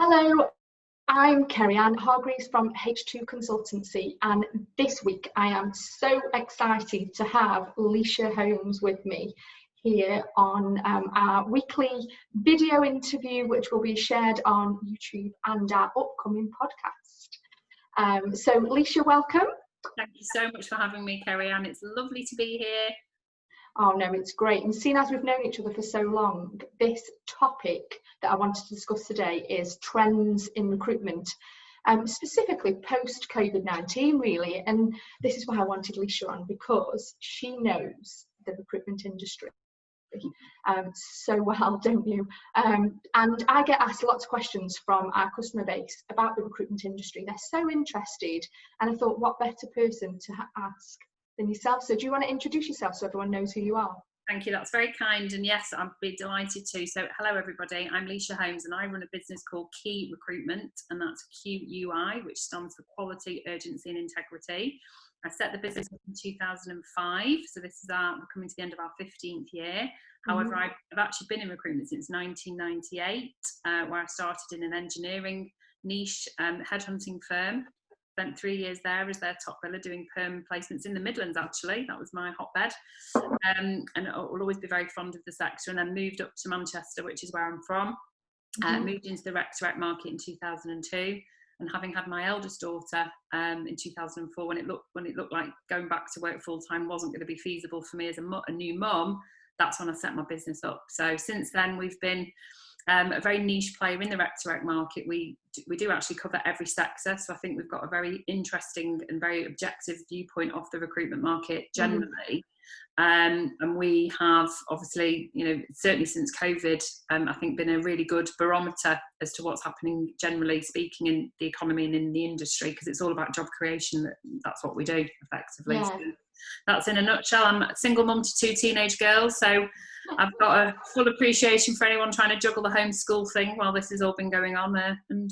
Hello, I'm Kerry-Ann Hargreaves from H2 Consultancy, and this week I am so excited to have Lysha Holmes with me here on our weekly video interview, which will be shared on YouTube and our upcoming podcast. So Lysha, welcome. Thank you so much for having me, Kerry-Ann. It's lovely to be here. Oh no, it's great. And seeing as we've known each other for so long, this topic that I wanted to discuss today is trends in recruitment, specifically post Covid-19 really. And this is why I wanted Lysha on, because she knows the recruitment industry so well, don't you? And I get asked lots of questions from our customer base about the recruitment industry. They're so interested, and I thought, what better person to ask than yourself? So do you want to introduce yourself so everyone knows who you are? Thank you, that's very kind, and yes, I'd be delighted to. So hello everybody, I'm Lysha Holmes and I run a business called Key Recruitment, and that's QUI, which stands for Quality, Urgency and Integrity. I set the business up in 2005, so this is we're coming to the end of our 15th year. However, I've actually been in recruitment since 1998, where I started in an engineering niche headhunting firm. Spent 3 years there as their top biller doing perm placements in the Midlands, actually. That was my hotbed. And I will always be very fond of the sector. And then moved up to Manchester, which is where I'm from. Moved into the rec-to-rec market in 2002. And having had my eldest daughter in 2004, when it looked like going back to work full-time wasn't going to be feasible for me as a new mum, that's when I set my business up. So since then, we've been a very niche player in the rec-to-rec market. We do actually cover every sector, so I think we've got a very interesting and very objective viewpoint of the recruitment market generally. And we have obviously, certainly since COVID, I think been a really good barometer as to what's happening generally speaking in the economy and in the industry, because it's all about job creation. That's what we do effectively. Yeah. So that's in a nutshell. I'm a single mum to 2 teenage girls, so I've got a full appreciation for anyone trying to juggle the homeschool thing while this has all been going on there. And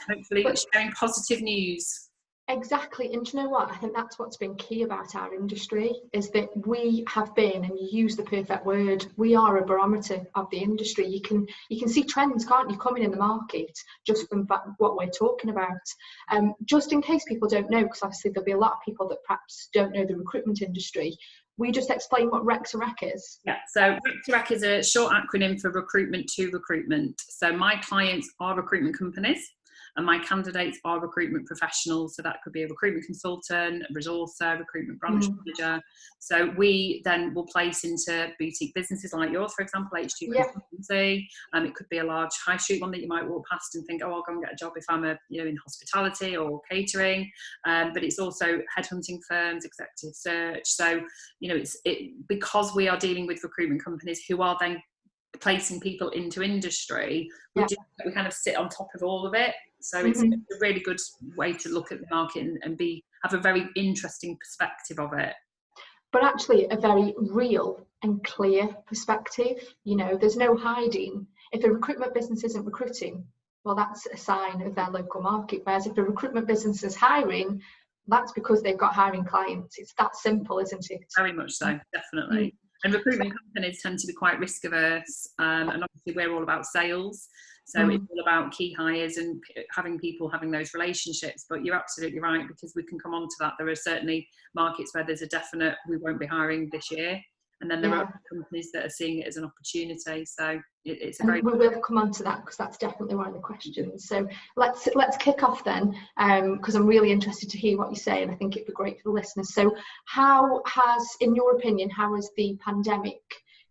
hopefully sharing positive news. Exactly. And do you know what? I think that's what's been key about our industry, is that we have been, and you use the perfect word, we are a barometer of the industry. You can see trends, can't you, coming in the market just from what we're talking about. Just in case people don't know, because obviously there'll be a lot of people that perhaps don't know the recruitment industry, we just explain what rec-to-rec is? Yeah, so rec-to-rec is a short acronym for recruitment to recruitment. So my clients are recruitment companies, and my candidates are recruitment professionals. So that could be a recruitment consultant, a resourcer, recruitment branch manager. So we then will place into boutique businesses like yours, for example, H2 Consultancy. It could be a large high street one that you might walk past and think, oh, I'll go and get a job if I'm in hospitality or catering. But it's also headhunting firms, executive search. So, because we are dealing with recruitment companies who are then placing people into industry, we kind of sit on top of all of it. So it's a really good way to look at the market and have a very interesting perspective of it. But actually a very real and clear perspective. There's no hiding. If a recruitment business isn't recruiting, well, that's a sign of their local market. Whereas if a recruitment business is hiring, that's because they've got hiring clients. It's that simple, isn't it? Very much so, definitely. And recruitment companies tend to be quite risk averse, and obviously we're all about sales, so it's all about key hires and having those relationships. But you're absolutely right, because we can come on to that. There are certainly markets where there's a definite we won't be hiring this year, and then there are companies that are seeing it as an opportunity. So it's a very. We will come on to that, because that's definitely one of the questions. So let's kick off then, because I'm really interested to hear what you say, and I think it'd be great for the listeners. So in your opinion, how has the pandemic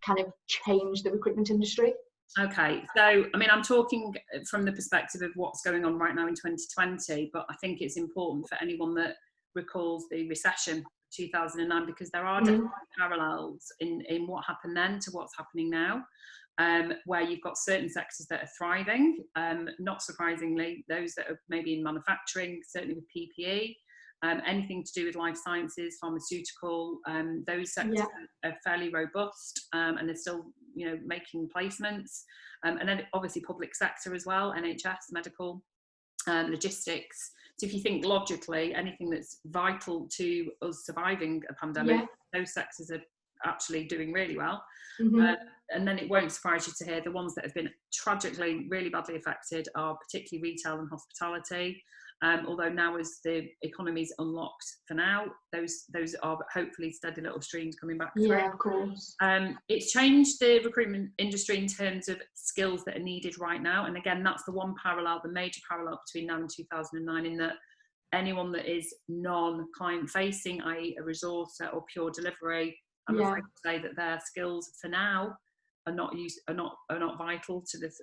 kind of changed the recruitment industry? Okay, so I'm talking from the perspective of what's going on right now in 2020, but I think it's important for anyone that recalls the recession 2009, because there are definitely parallels in what happened then to what's happening now, where you've got certain sectors that are thriving, not surprisingly, those that are maybe in manufacturing, certainly with PPE, anything to do with life sciences, pharmaceutical, those sectors are fairly robust, and they're still making placements, and then obviously public sector as well, NHS, medical, logistics. So if you think logically, anything that's vital to us surviving a pandemic, those sectors are actually doing really well. and then it won't surprise you to hear the ones that have been tragically really badly affected are particularly retail and hospitality. Although now, as the economy's unlocked for now, those are hopefully steady little streams coming back through. Yeah, of course. It's changed the recruitment industry in terms of skills that are needed right now. And again, that's the one parallel, the major parallel between now and 2009, in that anyone that is non-client facing, i.e. a resourcer or pure delivery, I'm afraid to say that their skills for now are not vital to this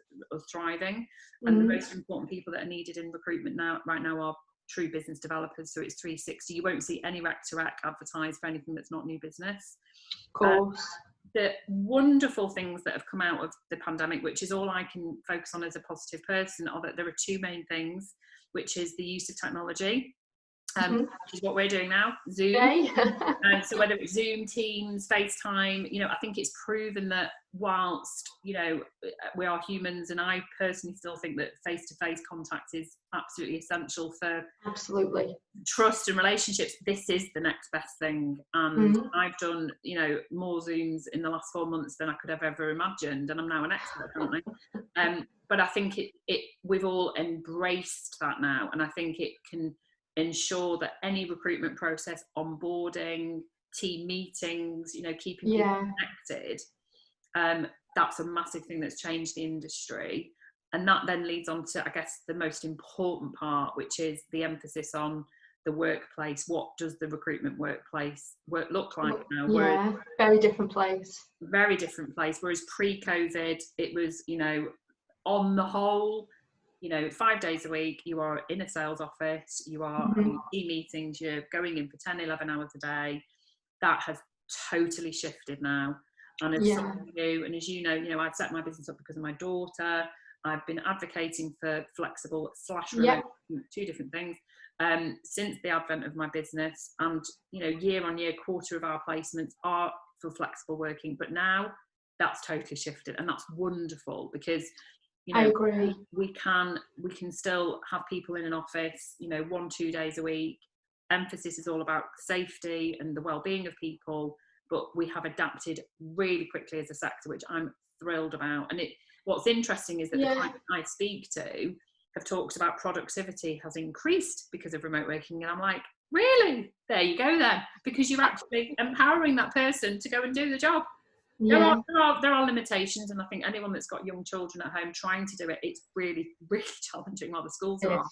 thriving. And the most important people that are needed in recruitment right now are true business developers. So it's 360. You won't see any rec to rec advertised for anything that's not new business. Of course. The wonderful things that have come out of the pandemic, which is all I can focus on as a positive person, are that there are two main things, which is the use of technology, which is what we're doing now, Zoom. So whether it's Zoom, Teams, FaceTime, I think it's proven that whilst, we are humans, and I personally still think that face-to-face contact is absolutely essential for trust and relationships, this is the next best thing. And I've done, more Zooms in the last 4 months than I could have ever imagined, and I'm now an expert apparently. But I think we've all embraced that now, and I think it can ensure that any recruitment process, onboarding, team meetings, keeping people connected, that's a massive thing that's changed the industry. And that then leads on to, I guess, the most important part, which is the emphasis on the workplace. What does the recruitment work look like now? Very different place. Very different place. Whereas pre-COVID, it was, on the whole, 5 days a week, you are in a sales office, you are having team meetings, you're going in for 10, 11 hours a day. That has totally shifted now. And as someone new, and as you know, I've set my business up because of my daughter. I've been advocating for flexible / remote, two different things, since the advent of my business. And, year on year, quarter of our placements are for flexible working. But now that's totally shifted, and that's wonderful because, I agree. We can still have people in an office, 1-2 days a week. Emphasis is all about safety and the well-being of people, but we have adapted really quickly as a sector, which I'm thrilled about. And what's interesting is that the clients I speak to have talked about productivity has increased because of remote working, and I'm like, really? There you go then, because you're actually empowering that person to go and do the job. There are limitations, and I think anyone that's got young children at home trying to do it, it's really, really challenging while the schools are on.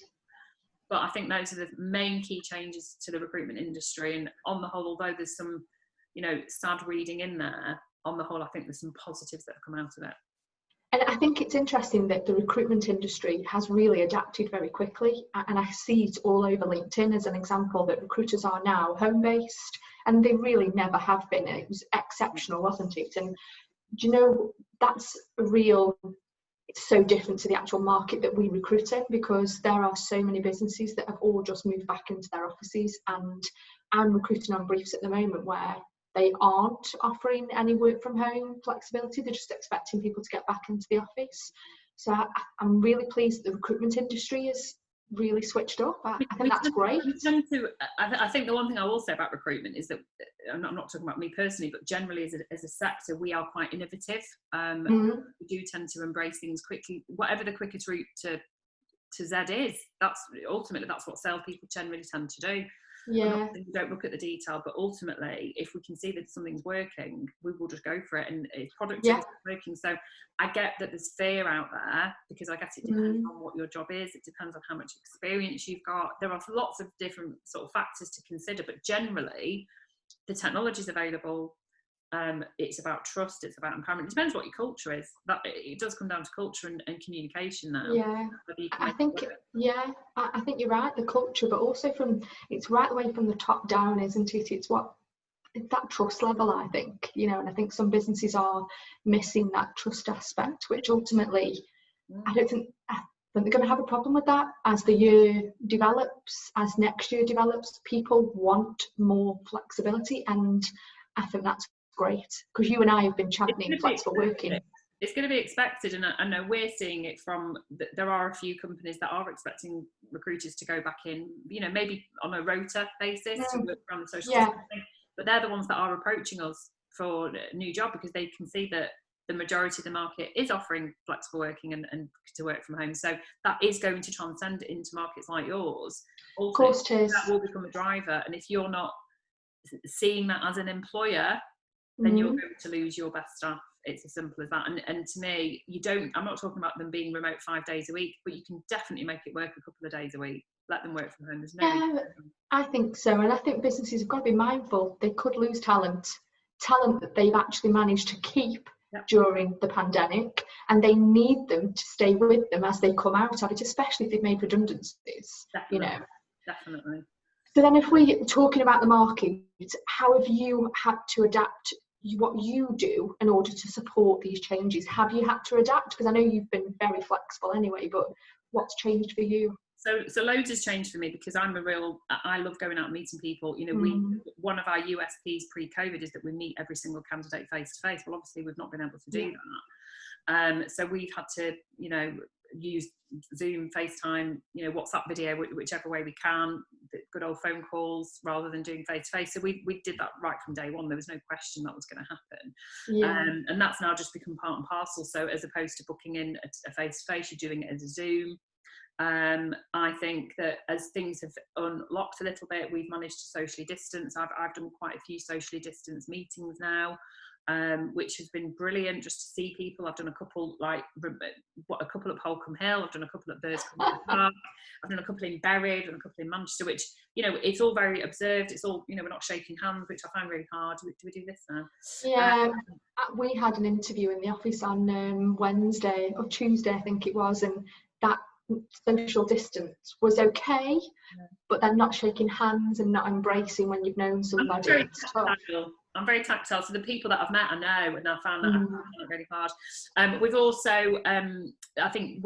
But I think those are the main key changes to the recruitment industry. And on the whole, although there's some, sad reading in there, on the whole, I think there's some positives that have come out of it. And I think it's interesting that the recruitment industry has really adapted very quickly. And I see it all over LinkedIn as an example that recruiters are now home-based, and they really never have been. It was exceptional, wasn't it? And that's it's so different to the actual market that we recruit in, because there are so many businesses that have all just moved back into their offices. And I'm recruiting on briefs at the moment where they aren't offering any work from home flexibility. They're just expecting people to get back into the office. So I'm really pleased that the recruitment industry is really switched up. I think that's great. I think the one thing I will say about recruitment is that, I'm not talking about me personally, but generally as a sector, we are quite innovative. We do tend to embrace things quickly. Whatever the quickest route to Z is, that's what salespeople generally tend to do. We don't look at the detail, but ultimately, if we can see that something's working, we will just go for it, and it's productivity working. So I get that there's fear out there, because I guess it depends on what your job is. It depends on how much experience you've got. There are lots of different sort of factors to consider, but generally, the technology is available. It's about trust. It's about empowerment. It depends what your culture is. That it does come down to culture and communication now. I think you're right. The culture, but also it's right away from the top down, isn't it? It's that trust level, I think. And I think some businesses are missing that trust aspect, which ultimately, I don't think they're going to have a problem with that as the year develops, as next year develops. People want more flexibility, and I think that's great, because you and I have been championing flexible working. It's going to be expected, and I know we're seeing it from there are a few companies that are expecting recruiters to go back in, maybe on a rota basis to work around the social distancing, but they're the ones that are approaching us for a new job, because they can see that the majority of the market is offering flexible working and to work from home. So that is going to transcend into markets like yours. Of course it is. That will become a driver. And if you're not seeing that as an employer, then you're going to lose your best staff. It's as simple as that. And to me, I'm not talking about them being remote 5 days a week, but you can definitely make it work a couple of days a week. Let them work from home. There's no I think so. And I think businesses have got to be mindful. They could lose talent that they've actually managed to keep during the pandemic, and they need them to stay with them as they come out of it, especially if they've made redundancies. Definitely. So then if we're talking about the market, how have you had to adapt what you do in order to support these changes? Have you had to adapt? Because I know you've been very flexible anyway, but what's changed for you? So loads has changed for me, because I love going out and meeting people. You know, one of our USPs pre-COVID is that we meet every single candidate face to face. Well, obviously we've not been able to do that. So we've had to, you know, use Zoom, FaceTime, you know, WhatsApp video, whichever way we can, good old phone calls rather than doing face to face. So we did that right from day one. There was no question that was going to happen. And that's now just become part and parcel. So as opposed to booking in a face to face, you're doing it as a Zoom. I think that as things have unlocked a little bit, we've managed to socially distance. I've done quite a few socially distanced meetings now, which has been brilliant, just to see people. I've done a couple at Holcombe Hill, I've done a couple at Burscough Park, I've done a couple in Bury, I've done a couple in Manchester, which, you know, it's all very observed. It's all, you know, we're not shaking hands, which I find really hard. Do we do this now? Yeah, we had an interview in the office on Wednesday or Tuesday, I think it was, and that social distance was okay, but then not shaking hands and not embracing when you've known somebody. I'm very tactile, so the people that I've met I know, and I found that I found it really hard. We've also, I think,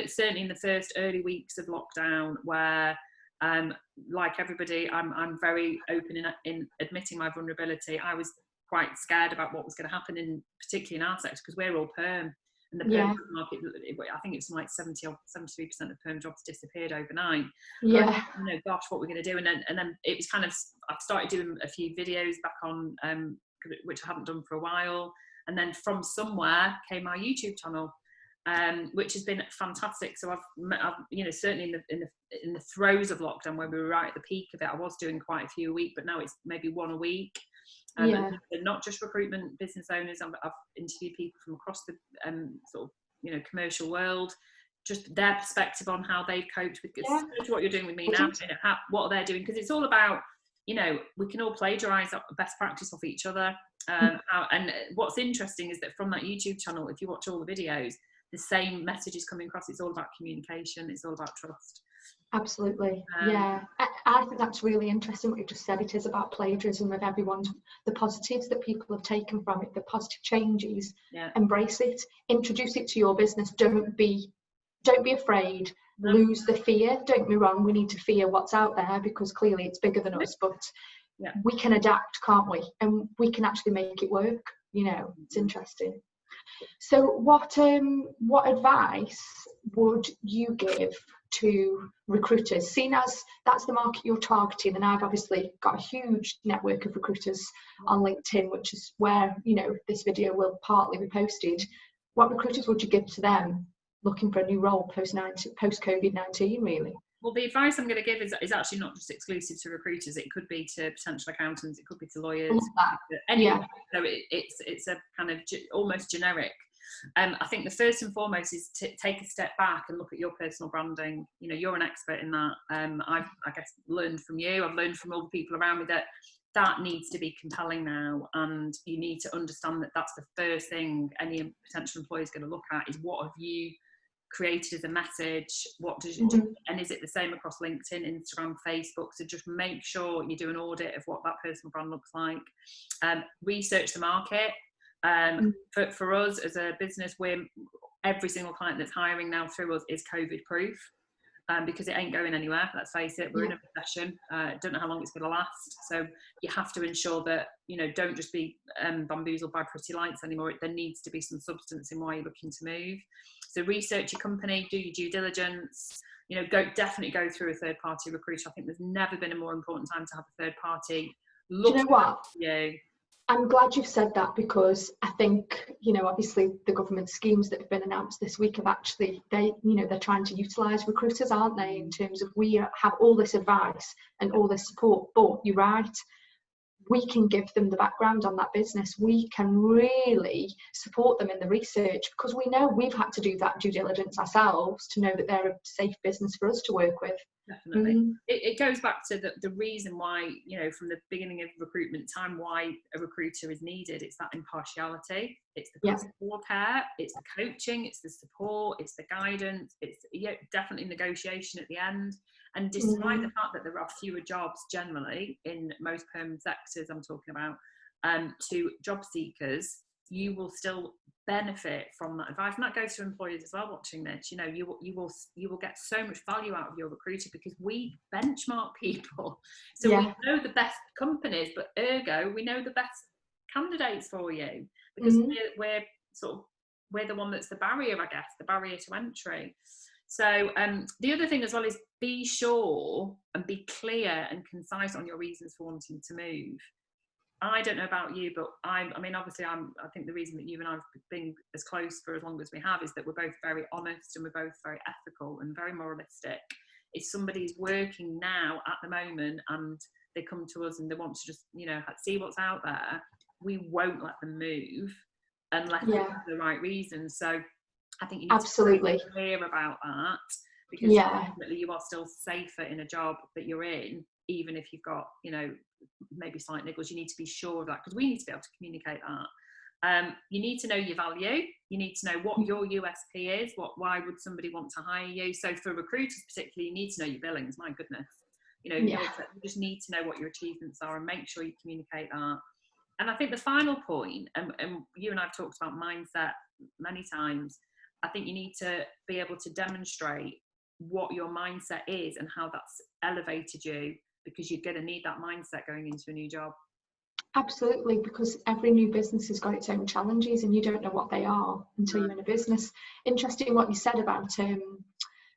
certainly in the first early weeks of lockdown, where like everybody, I'm very open in admitting my vulnerability. I was quite scared about what was going to happen, particularly in our sector, because we're all perm. And the perm market, I think it's like 73% of perm jobs disappeared overnight. Yeah. You know, gosh, what we're going to do? And then it was kind of, I've started doing a few videos back on, which I haven't done for a while. And then from somewhere came our YouTube channel, which has been fantastic. So I've you know, certainly in the throes of lockdown, when we were right at the peak of it, I was doing quite a few a week, but now it's maybe one a week. And not just recruitment business owners. I've interviewed people from across the sort of, you know, commercial world, just their perspective on how they've coped with what you're doing with me now, you know, what they're doing, because it's all about, you know, we can all plagiarise best practice off each other. And what's interesting is that from that YouTube channel, if you watch all the videos, the same message is coming across. It's all about communication. It's all about trust. Absolutely. I think that's really interesting what you just said. It is about plagiarism of everyone's, the positives that people have taken from it, the positive changes. Embrace it, introduce it to your business. Don't be afraid. Lose the fear. Don't get me wrong, we need to fear what's out there, because clearly it's bigger than us, but we can adapt, can't we? And we can actually make it work. You know, it's interesting. So what advice would you give to recruiters, seeing as that's the market you're targeting? And I've obviously got a huge network of recruiters on LinkedIn, which is where, you know, this video will partly be posted. What recruiters would you give to them looking for a new role post COVID-19, really? Well, the advice I'm going to give is actually not just exclusive to recruiters. It could be to potential accountants. It could be to lawyers. Anyone. So it's a kind of almost generic. I think the first and foremost is to take a step back and look at your personal branding. You know, you're an expert in that. I guess learned from you. I've learned from all the people around me that needs to be compelling now, and you need to understand that that's the first thing any potential employer is going to look at, is what have you created as a message, what does you do, and is it the same across LinkedIn, Instagram, Facebook? So just make sure you do an audit of what that personal brand looks like. Research the market. For us as a business, every single client that's hiring now through us is COVID proof, because it ain't going anywhere. Let's face it, we're in a recession. Don't know how long it's going to last. So you have to ensure that, you know, don't just be bamboozled by pretty lights anymore. There needs to be some substance in why you're looking to move. So research your company, do your due diligence. You know, definitely go through a third party recruiter. I think there's never been a more important time to have a third party look. Do you know what? I'm glad you've said that, because I think, you know, obviously the government schemes that have been announced this week have actually, they're trying to utilise recruiters, aren't they, in terms of we have all this advice and all this support, but you're right, we can give them the background on that business. We can really support them in the research, because we know we've had to do that due diligence ourselves to know that they're a safe business for us to work with. Definitely. It goes back to the reason why, you know, from the beginning of recruitment time, why a recruiter is needed. It's that impartiality, it's the customer care, it's the coaching, it's the support, it's the guidance, it's definitely negotiation at the end. And despite the fact that there are fewer jobs generally in most permanent sectors I'm talking about, to job seekers, you will still benefit from that advice. And that goes to employers as well watching this. You know, you will get so much value out of your recruiter, because we benchmark people. So we know the best companies, but ergo we know the best candidates for you, because we're the one that's the barrier, I guess, the barrier to entry. So the other thing as well is be sure and be clear and concise on your reasons for wanting to move. I don't know about you, but I think the reason that you and I have been as close for as long as we have is that we're both very honest and we're both very ethical and very moralistic. If somebody's working now at the moment and they come to us and they want to just, you know, see what's out there, we won't let them move unless they have the right reasons. So I think you need to be clear about that, because ultimately you are still safer in a job that you're in, even if you've got, you know, maybe slight niggles. You need to be sure of that, because we need to be able to communicate that. You need to know your value. You need to know what your USP is. Why would somebody want to hire you? So for recruiters particularly, you need to know your billings. My goodness, you know, you just need to know what your achievements are and make sure you communicate that. And I think the final point, and you and I have talked about mindset many times, I think you need to be able to demonstrate what your mindset is and how that's elevated you, because you're going to need that mindset going into a new job. Absolutely, because every new business has got its own challenges and you don't know what they are until you're in a business. Interesting what you said about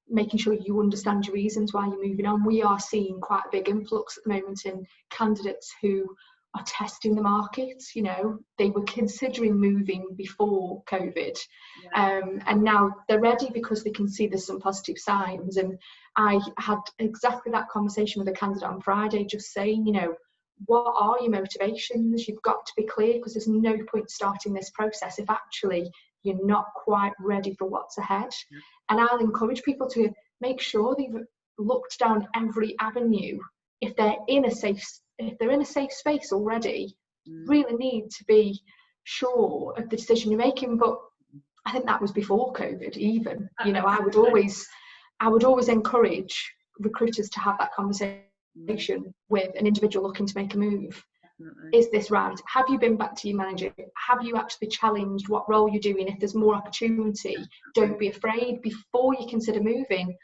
making sure you understand your reasons why you're moving on. We are seeing quite a big influx at the moment in candidates who are testing the market. You know, they were considering moving before COVID, and now they're ready because they can see there's some positive signs. And I had exactly that conversation with a candidate on Friday, just saying, you know, what are your motivations? You've got to be clear, because there's no point starting this process if actually you're not quite ready for what's ahead. And I'll encourage people to make sure they've looked down every avenue. If they're in a safe space already, really need to be sure of the decision you're making. But I think that was before COVID even. You know, I would always encourage recruiters to have that conversation with an individual looking to make a move. Is this right? Have you been back to your manager? Have you actually challenged what role you're doing? If there's more opportunity, don't be afraid before you consider moving.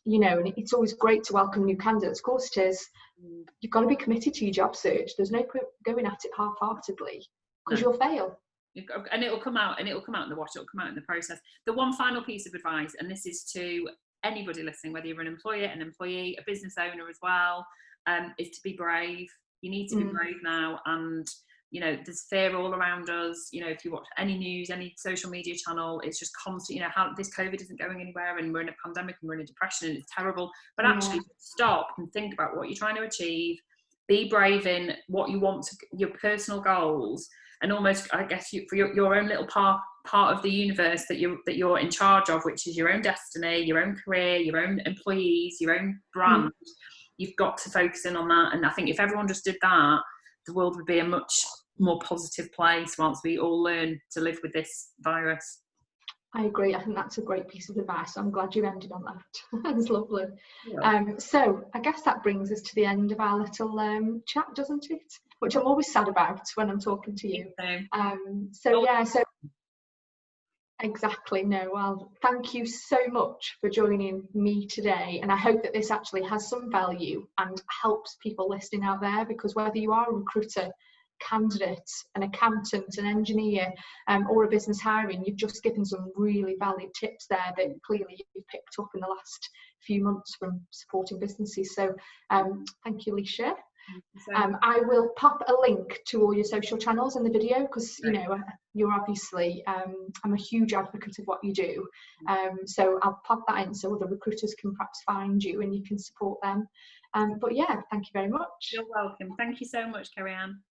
You know, and it's always great to welcome new candidates. Of course it is. You've got to be committed to your job search. There's no point going at it half-heartedly, because you'll fail. And it'll come out in the wash, it'll come out in the process. The one final piece of advice, and this is to anybody listening, whether you're an employer, an employee, a business owner as well, is to be brave. You need to be brave now. And you know, there's fear all around us. You know, if you watch any news, any social media channel, it's just constant, you know, how this COVID isn't going anywhere and we're in a pandemic and we're in a depression and it's terrible. But actually stop and think about what you're trying to achieve. Be brave in what you want to, your personal goals, and almost, I guess, for your own little part of the universe that you're in charge of, which is your own destiny, your own career, your own employees, your own brand. You've got to focus in on that. And I think if everyone just did that, the world would be a much more positive place once we all learn to live with this virus. I agree. I think that's a great piece of advice. I'm glad you ended on that. That's lovely. Yeah. So I guess that brings us to the end of our little chat, doesn't it? Which I'm always sad about when I'm talking to you. So exactly. No, well, thank you so much for joining me today. And I hope that this actually has some value and helps people listening out there, because whether you are a recruiter, candidate, an accountant, an engineer, or a business hiring, you've just given some really valid tips there that clearly you've picked up in the last few months from supporting businesses. So thank you, Lysha. I will pop a link to all your social channels in the video, because you know you're obviously I'm a huge advocate of what you do, so I'll pop that in so other recruiters can perhaps find you and you can support them. But yeah, thank you very much. You're welcome. Thank you so much, Carrie Ann.